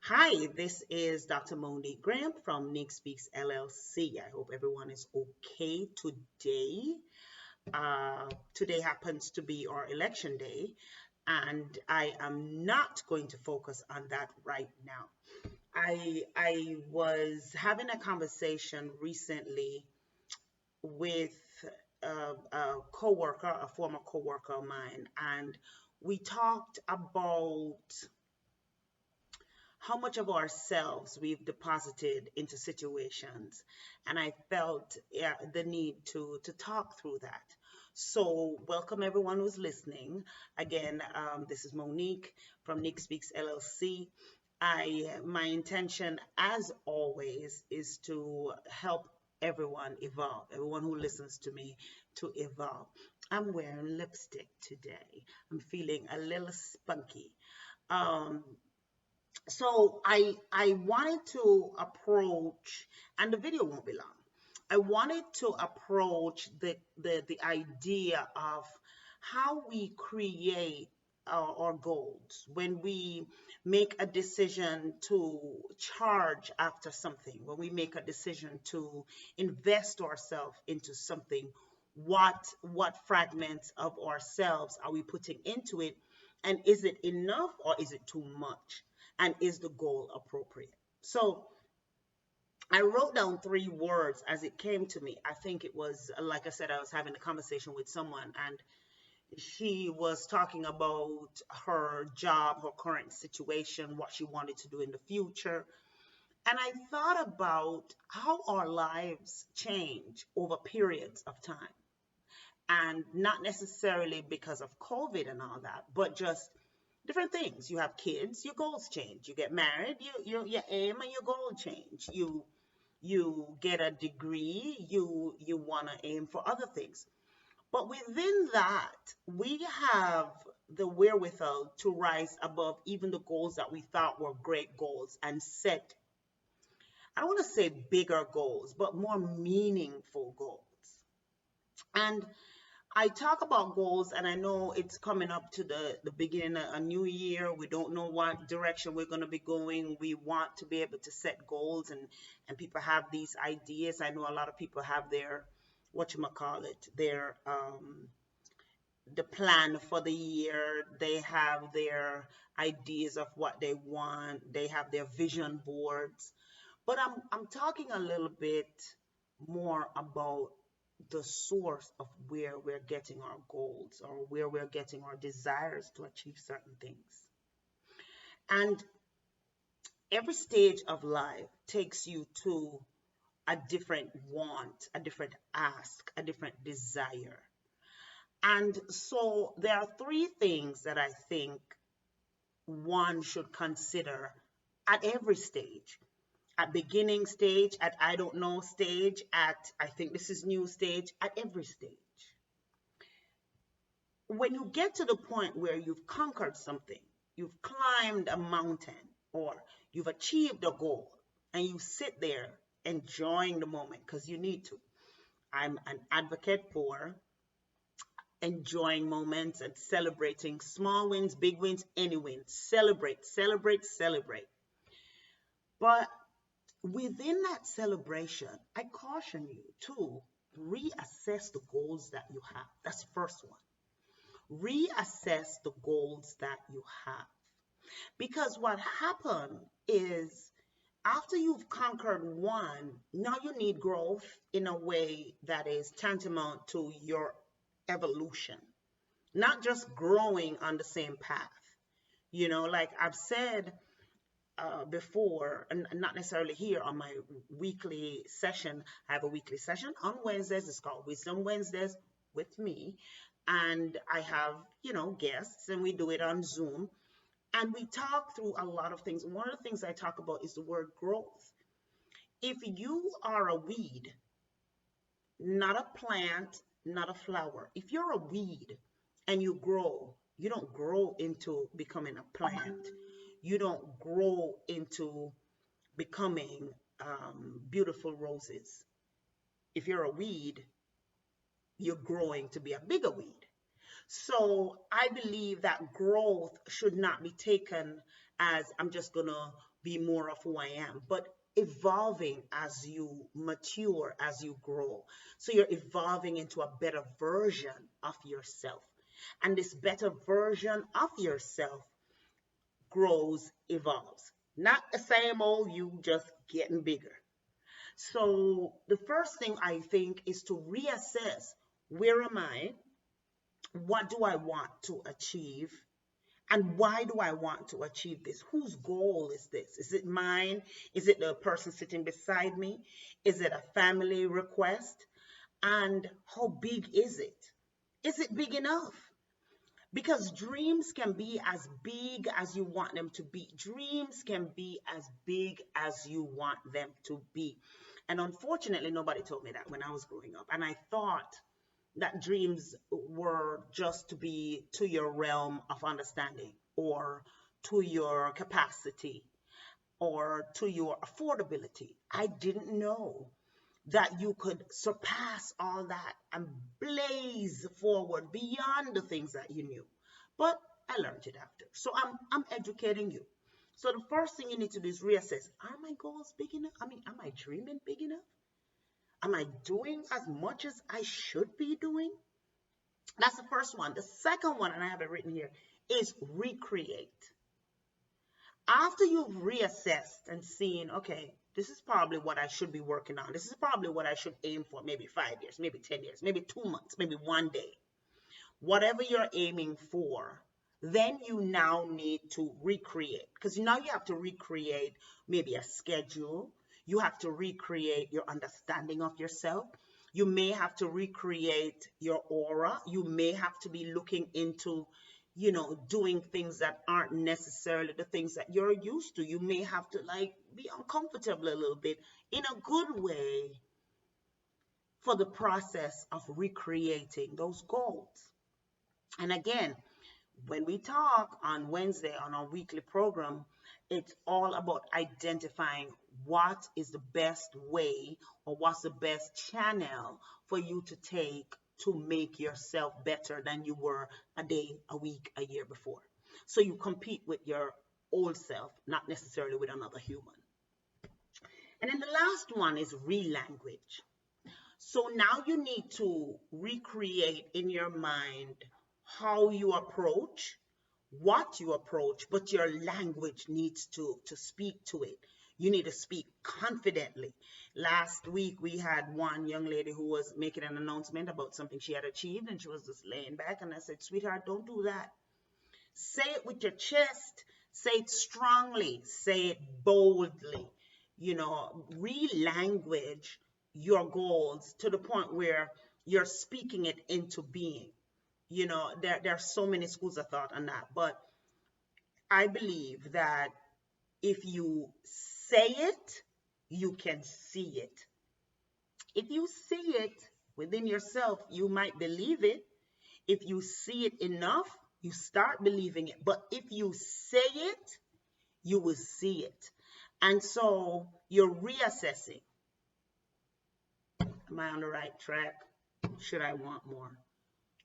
Hi, this is Dr. MoNique Graham from Nick Speaks LLC. I hope everyone is okay today. Today happens to be our election day, and I am not going to focus on that right now. I was having a conversation recently with a coworker, a former coworker of mine, and we talked about how much of ourselves we've deposited into situations. And I felt the need to talk through that. So, welcome everyone who's listening. Again, this is MoNique from Nick Speaks LLC. My intention, as always, is to help everyone evolve, everyone who listens to me to evolve. I'm wearing lipstick today. I'm feeling a little spunky. Um, so I wanted to approach, and the video won't be long. I wanted to approach the idea of how we create our goals when we make a decision to charge after something, when we make a decision to invest ourselves into something. What fragments of ourselves are we putting into it, and is it enough or is it too much? And is the goal appropriate? So I wrote down three words as it came to me. I think it was, like I said, I was having a conversation with someone, and she was talking about her job, her current situation, what she wanted to do in the future. And I thought about how our lives change over periods of time. And not necessarily because of COVID and all that, but just different things. You have kids, your goals change. You get married, your aim and your goal change. You get a degree, you want to aim for other things. But within that, we have the wherewithal to rise above even the goals that we thought were great goals and set, I don't want to say bigger goals, but more meaningful goals. And I talk about goals, and I know it's coming up to the beginning of a new year. We don't know what direction we're going to be going. We want to be able to set goals, and people have these ideas. I know a lot of people have their, whatchamacallit, their, the plan for the year. They have their ideas of what they want. They have their vision boards. But I'm talking a little bit more about the source of where we're getting our goals or where we're getting our desires to achieve certain things. And every stage of life takes you to a different want, a different ask, a different desire. And so there are three things that I think one should consider at every stage: at beginning stage, at I don't know stage, at I think this is new stage, at every stage. When you get to the point where you've conquered something, you've climbed a mountain, or you've achieved a goal, and you sit there enjoying the moment because you need to. I'm an advocate for enjoying moments and celebrating small wins, big wins, any wins. Celebrate, celebrate, celebrate. But within that celebration, I caution you to reassess the goals that you have. That's the first one. Reassess the goals that you have. Because what happened is after you've conquered one, now you need growth in a way that is tantamount to your evolution, not just growing on the same path. Like I've said before, and not necessarily here on my weekly session. I have a weekly session on Wednesdays. It's called Wisdom Wednesdays with me. And I have, guests, and we do it on Zoom. And we talk through a lot of things. One of the things I talk about is the word growth. If you are a weed, not a plant, not a flower, if you're a weed and you grow, you don't grow into becoming a plant. You don't grow into becoming beautiful roses. If you're a weed, you're growing to be a bigger weed. So I believe that growth should not be taken as I'm just gonna be more of who I am, but evolving as you mature, as you grow. So you're evolving into a better version of yourself. And this better version of yourself grows, evolves. Not the same old you, just getting bigger. So the first thing I think is to reassess, where am I? What do I want to achieve? And why do I want to achieve this? Whose goal is this? Is it mine? Is it the person sitting beside me? Is it a family request? And how big is it? Is it big enough? Because dreams can be as big as you want them to be. Dreams can be as big as you want them to be. And unfortunately, nobody told me that when I was growing up. And I thought that dreams were just to be to your realm of understanding, or to your capacity, or to your affordability. I didn't know that you could surpass all that and blaze forward beyond the things that you knew. But I learned it after. So I'm educating you. So the first thing you need to do is reassess. Are my goals big enough? I mean, am I dreaming big enough? Am I doing as much as I should be doing? That's the first one. The second one, and I have it written here, is recreate. After you've reassessed and seen, okay, this is probably what I should be working on. This is probably what I should aim for, maybe 5 years, maybe 10 years, maybe 2 months, maybe one day. Whatever you're aiming for, then you now need to recreate. Because now you have to recreate maybe a schedule. You have to recreate your understanding of yourself. You may have to recreate your aura. You may have to be looking into, doing things that aren't necessarily the things that you're used to. You may have to be uncomfortable a little bit in a good way for the process of recreating those goals. And again, when we talk on Wednesday on our weekly program, it's all about identifying what is the best way, or what's the best channel for you to take to make yourself better than you were a day, a week, a year before. So you compete with your old self, not necessarily with another human. And then the last one is relanguage. So now you need to recreate in your mind how you approach, what you approach, but your language needs to speak to it. You need to speak confidently. Last week, we had one young lady who was making an announcement about something she had achieved, and she was just laying back. And I said, sweetheart, don't do that. Say it with your chest. Say it strongly. Say it boldly. Relanguage your goals to the point where you're speaking it into being. There are so many schools of thought on that, but I believe that if you say it, you can see it. If you see it within yourself, you might believe it. If you see it enough, you start believing it. But if you say it, you will see it. And so you're reassessing. Am I on the right track? Should I want more?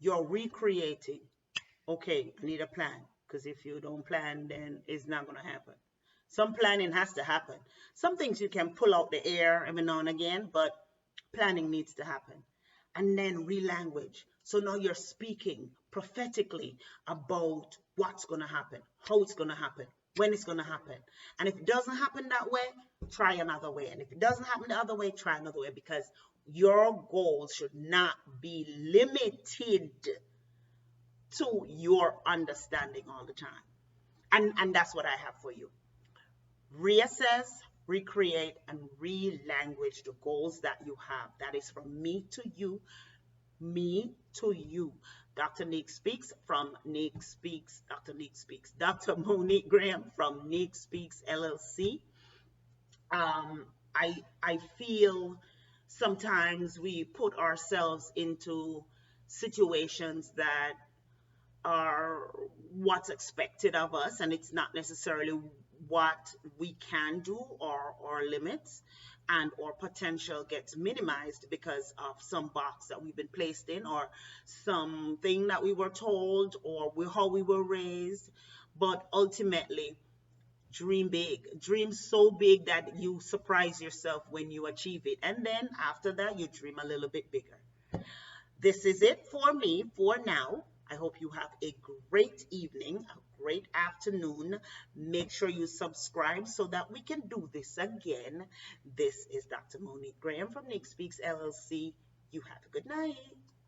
You're recreating. Okay, I need a plan. Because if you don't plan, then it's not going to happen. Some planning has to happen. Some things you can pull out the air every now and again, but planning needs to happen. And then relanguage. So now you're speaking prophetically about what's going to happen, how it's going to happen, when it's going to happen. And if it doesn't happen that way, try another way. And if it doesn't happen the other way, try another way, because your goals should not be limited to your understanding all the time. And that's what I have for you. Reassess, recreate, and relanguage the goals that you have. That is from me to you, me to you. Dr. Nique Speaks from Nique Speaks, Dr. Nique Speaks. Dr. MoNique Graham from Nique Speaks LLC. I feel sometimes we put ourselves into situations that are what's expected of us, and it's not necessarily what we can do, or our limits and or potential gets minimized because of some box that we've been placed in, or something that we were told, or how we were raised. But ultimately, Dream big. Dream so big that you surprise yourself when you achieve it. And then after that, you dream a little bit bigger. This is it for me for now. I hope you have a great evening, a great afternoon. Make sure you subscribe so that we can do this again. This is Dr. MoNique Graham from Nick Speaks LLC. You have a good night.